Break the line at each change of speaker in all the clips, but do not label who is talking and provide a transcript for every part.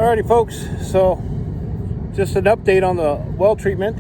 Alrighty folks, so just an update on the well treatment.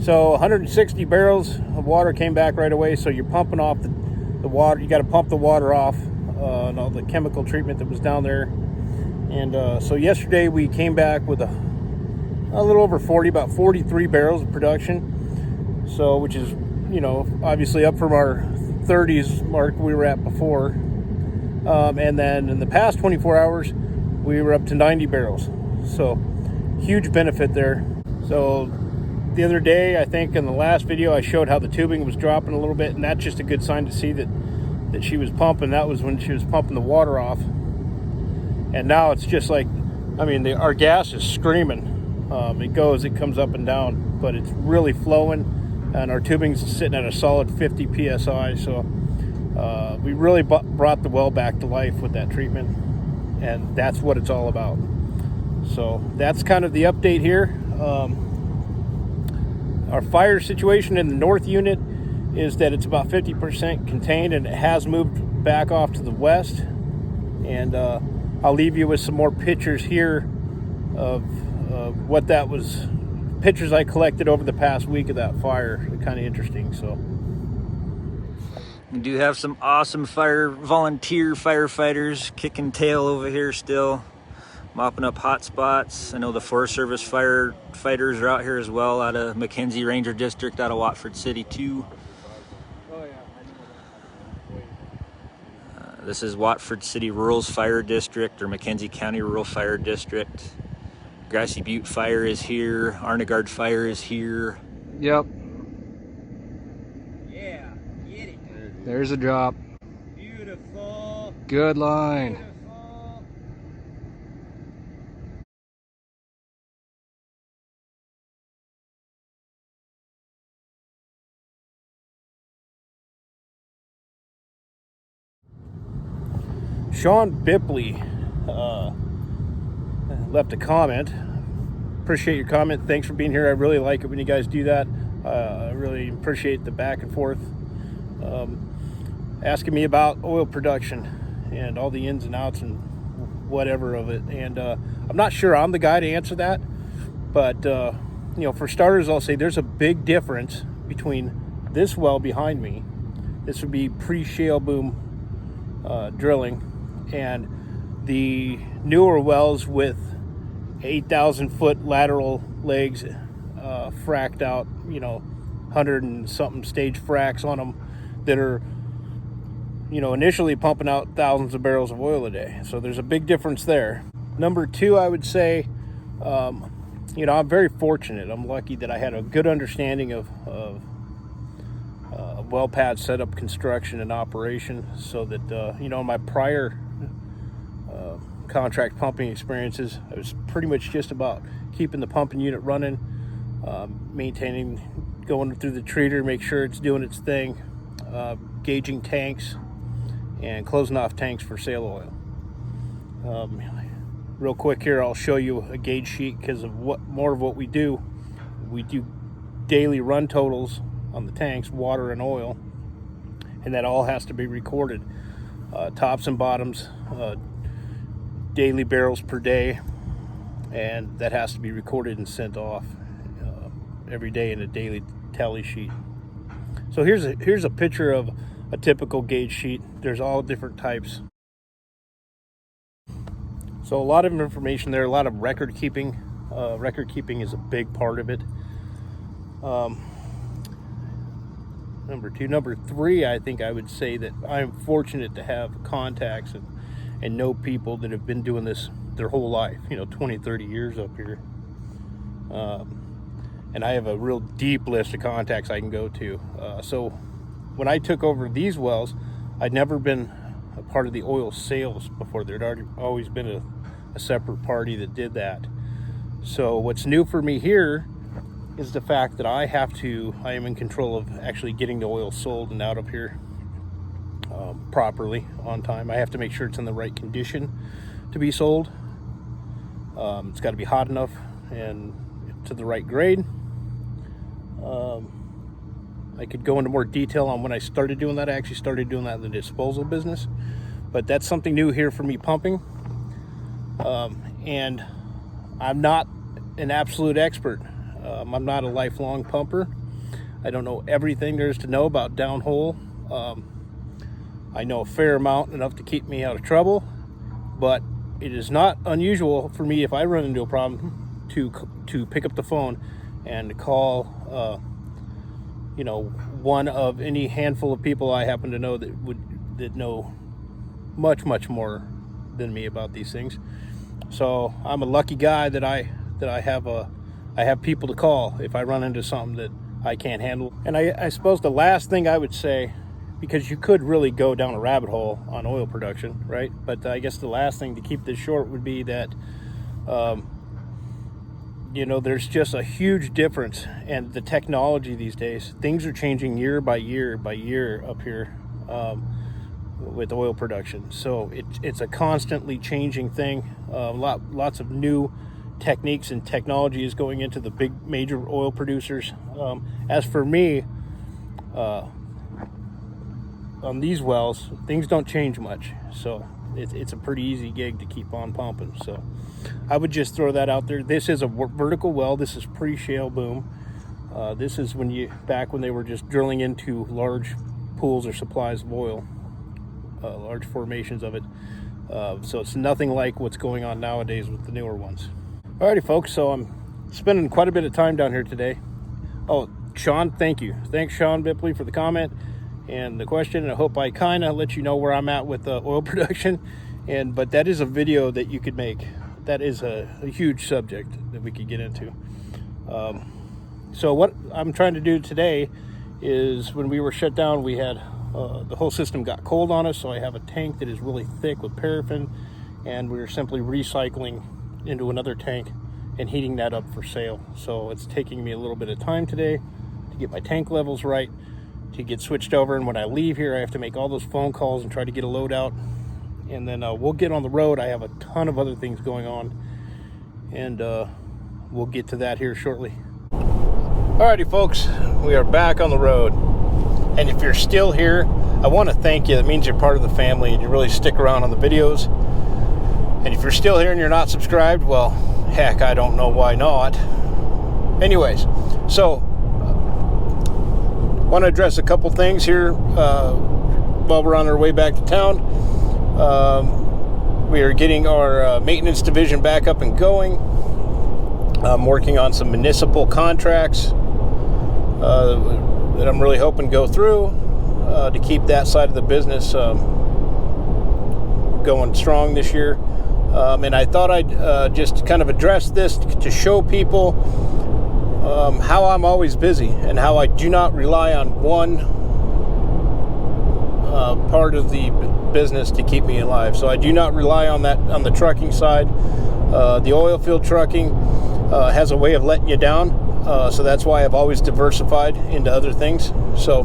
So 160 barrels of water came back right away, so you're pumping off the water. You got to pump the water off and all the chemical treatment that was down there. And so yesterday we came back with a little over 40, about 43 barrels of production, so which is, you know, obviously up from our 30s mark we were at before. And then in the past 24 hours we were up to 90 barrels, so huge benefit there. So the other day, I think in the last video, I showed how the tubing was dropping a little bit, and that's just a good sign to see that she was pumping. That was when she was pumping the water off. And now it's just like, I mean, our gas is screaming. It comes up and down, but it's really flowing, and our tubing's sitting at a solid 50 psi. So we really brought the well back to life with that treatment, and that's what it's all about. So that's kind of the update here. Our fire situation in the north unit is that it's about 50% contained, and it has moved back off to the west. And I'll leave you with some more pictures here of what that was, pictures I collected over the past week of that fire. Kind of interesting. So
we do have some awesome volunteer firefighters kicking tail over here still, mopping up hot spots. I know the Forest Service firefighters are out here as well, out of McKenzie Ranger District, out of Watford City too. This is Watford City Rural Fire District, or McKenzie County Rural Fire District. Grassy Butte Fire is here. Arnegard Fire is here.
Yep.
yeah, get it.
There's a drop.
Beautiful.
Good line.
Sean Bipley left a comment. Appreciate your comment. Thanks for being here. I really like it when you guys do that. I really appreciate the back and forth. Asking me about oil production and all the ins and outs and whatever of it. And I'm not sure I'm the guy to answer that. But, you know, for starters, I'll say there's a big difference between this well behind me. This would be pre-shale boom drilling, and the newer wells with 8,000 foot lateral legs, fracked out, you know, 100 and something stage fracks on them that are, you know, initially pumping out thousands of barrels of oil a day. So there's a big difference there. Number two, I would say, you know, I'm very fortunate. I'm lucky that I had a good understanding of well pad setup, construction, and operation, so that you know, my prior contract pumping experiences, I was pretty much just about keeping the pumping unit running, maintaining, going through the treater, make sure it's doing its thing, gauging tanks, and closing off tanks for sale oil. Real quick here, I'll show you a gauge sheet because of more of what we do. We do daily run totals on the tanks, water and oil, and that all has to be recorded, tops and bottoms, daily barrels per day, and that has to be recorded and sent off every day in a daily tally sheet. So here's a picture of a typical gauge sheet. There's all different types, so a lot of information there, a lot of record keeping. Record keeping is a big part of it. Number two. Number three, I think I would say that I'm fortunate to have contacts and know people that have been doing this their whole life, you know, 20, 30 years up here. And I have a real deep list of contacts I can go to. So when I took over these wells, I'd never been a part of the oil sales before. There'd always been a separate party that did that. So what's new for me here is the fact that I am in control of actually getting the oil sold and out of here properly on time. I have to make sure it's in the right condition to be sold. It's got to be hot enough and to the right grade. I could go into more detail on when I started doing that. I actually started doing that in the disposal business, but that's something new here for me pumping. And I'm not an absolute expert. I'm not a lifelong pumper. I don't know everything there is to know about downhole. I know a fair amount, enough to keep me out of trouble, but it is not unusual for me, if I run into a problem, to pick up the phone and call one of any handful of people I happen to know that know much more than me about these things. So I'm a lucky guy that I have people to call if I run into something that I can't handle. And I suppose the last thing I would say, because you could really go down a rabbit hole on oil production, right? But I guess the last thing, to keep this short, would be that there's just a huge difference, and the technology these days, things are changing year by year up here with oil production. So it's a constantly changing thing. Lots of new techniques and technology is going into the big major oil producers. As for me, on these wells, things don't change much, so it's a pretty easy gig to keep on pumping. So I would just throw that out there. This is a vertical well. This is pre-shale boom. This is back when they were just drilling into large pools or supplies of oil, large formations of it. So it's nothing like what's going on nowadays with the newer ones. Alrighty, folks, so I'm spending quite a bit of time down here today. Oh, Sean, thank you. Thanks, Sean Bipley, for the comment and the question. And I hope I kind of let you know where I'm at with oil production. But that is a video that you could make. That is a huge subject that we could get into. So what I'm trying to do today is, when we were shut down, we had the whole system got cold on us. So I have a tank that is really thick with paraffin, and we're simply recycling into another tank and heating that up for sale. So it's taking me a little bit of time today to get my tank levels right, to get switched over. And when I leave here, I have to make all those phone calls and try to get a load out. And then we'll get on the road. I have a ton of other things going on, and we'll get to that here shortly. Alrighty, folks, we are back on the road. And if you're still here, I want to thank you. That means you're part of the family and you really stick around on the videos. And if you're still here and you're not subscribed, well, heck, I don't know why not. Anyways, so want to address a couple things here while we're on our way back to town. We are getting our maintenance division back up and going. I'm working on some municipal contracts that I'm really hoping go through to keep that side of the business going strong this year. And I thought I'd just kind of address this to show people how I'm always busy and how I do not rely on one part of the business to keep me alive. So I do not rely on that on the trucking side. The oil field trucking has a way of letting you down. So that's why I've always diversified into other things. So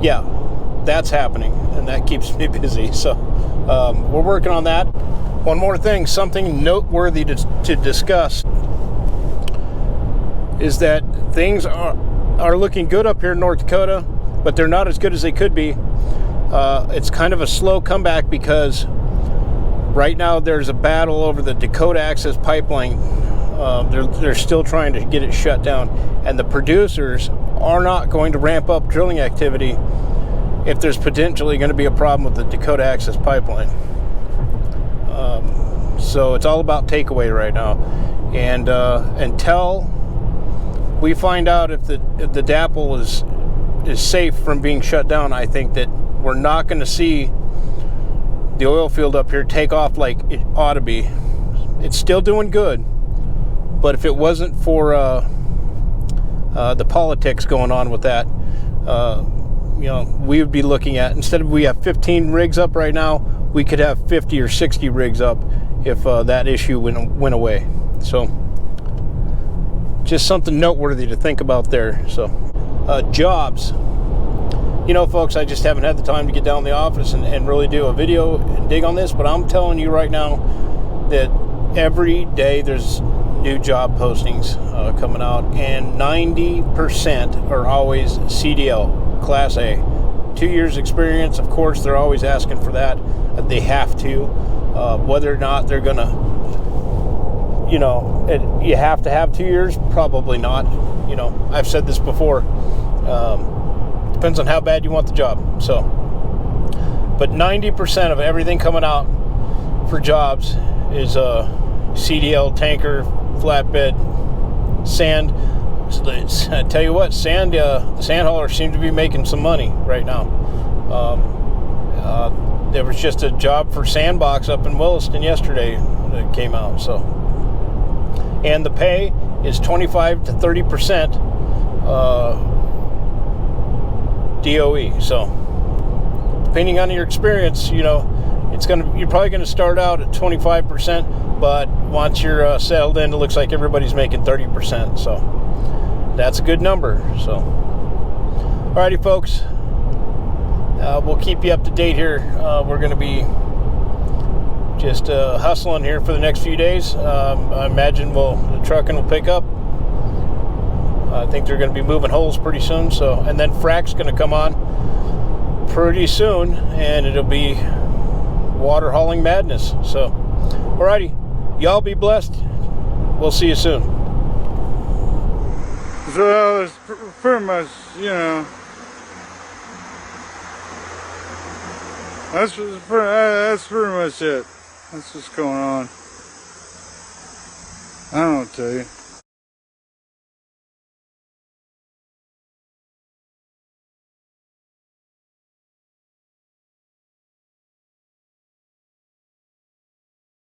yeah, that's happening, and that keeps me busy. So we're working on that. One more thing, something noteworthy to discuss, is that things are looking good up here in North Dakota, but they're not as good as they could be. It's kind of a slow comeback because right now there's a battle over the Dakota access pipeline. They're still trying to get it shut down, and the producers are not going to ramp up drilling activity if there's potentially going to be a problem with the Dakota access pipeline. So it's all about takeaway right now, and until we find out if the DAPL is safe from being shut down, I think that we're not going to see the oil field up here take off like it ought to be. It's still doing good, but if it wasn't for the politics going on with that, we would be looking at, instead of we have 15 rigs up right now, we could have 50 or 60 rigs up if that issue went away. So just something noteworthy to think about there. So jobs. Folks, I just haven't had the time to get down in the office and really do a video and dig on this, but I'm telling you right now that every day there's new job postings coming out, and 90% are always CDL, Class A. 2 years experience, of course, they're always asking for that. They have to. Whether or not they're gonna, you know, you have to have 2 years, probably not. You know, I've said this before. Depends on how bad you want the job. So, but 90% of everything coming out for jobs is CDL, tanker, flatbed, sand. I tell you what, sand. The sand haulers seem to be making some money right now. There was just a job for Sandbox up in Williston yesterday that came out. So, and the pay is 25 to 30% DOE. So, depending on your experience, you know, you're probably gonna start out at 25%, but once you're settled in, it looks like everybody's making 30%. So, that's a good number. So, alrighty, folks. We'll keep you up to date here. We're going to be just hustling here for the next few days. I imagine the trucking will pick up. I think they're going to be moving holes pretty soon. So, and then frac's going to come on pretty soon, and it'll be water hauling madness. So, alrighty, y'all be blessed. We'll see you soon.
So it's pretty much, you know. That's pretty much it. That's what's going on. I don't know what to tell you.